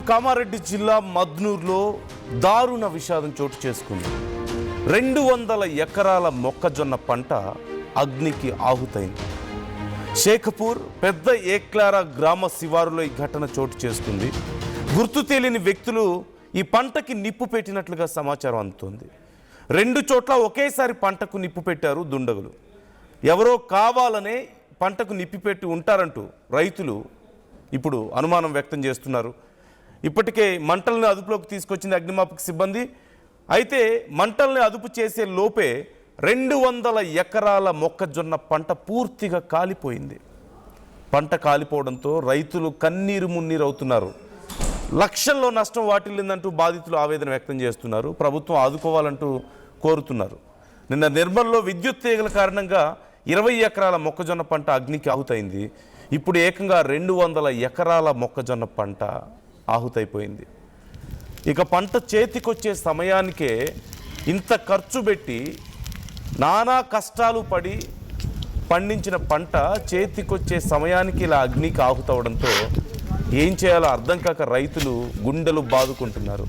కామారెడ్డి జిల్లా మద్నూర్లో దారుణ విషాదం చోటు చేసుకుంది. 200 ఎకరాల మొక్కజొన్న పంట అగ్నికి ఆహుతైంది. షేఖపూర్ పెద్ద ఏక్లారా గ్రామ శివారులో ఈ ఘటన చోటు చేసుకుంది. గుర్తు తెలియని వ్యక్తులు ఈ పంటకి నిప్పు పెట్టినట్లుగా సమాచారం అందుతోంది. 2 చోట్ల ఒకేసారి పంటకు నిప్పు పెట్టారు దుండగులు. ఎవరో కావాలనే పంటకు నిప్పి పెట్టి ఉంటారంటూ రైతులు ఇప్పుడు అనుమానం వ్యక్తం చేస్తున్నారు. ఇప్పటికే మంటలను అదుపులోకి తీసుకొచ్చింది అగ్నిమాపక సిబ్బంది. అయితే మంటల్ని అదుపు చేసే లోపే 200 ఎకరాల మొక్కజొన్న పంట పూర్తిగా కాలిపోయింది. పంట కాలిపోవడంతో రైతులు కన్నీరు మున్నీరు అవుతున్నారు. లక్షల్లో నష్టం వాటిల్లిందంటూ బాధితులు ఆవేదన వ్యక్తం చేస్తున్నారు. ప్రభుత్వం ఆదుకోవాలంటూ కోరుతున్నారు. నిన్న నిర్మల్లో విద్యుత్ తీగల కారణంగా 20 ఎకరాల మొక్కజొన్న పంట అగ్నికి ఆహుతైంది. ఇప్పుడు ఏకంగా 200 ఎకరాల మొక్కజొన్న పంట ఆహుతైపోయింది. ఇక పంట చేతికొచ్చే సమయానికే ఇంత ఖర్చు పెట్టి నానా కష్టాలు పడి పండించిన పంట చేతికొచ్చే సమయానికి ఇలా అగ్నికి ఆహుతవడంతో ఏం చేయాలో అర్థం కాక రైతులు గుండెలు బాదుకుంటున్నారు.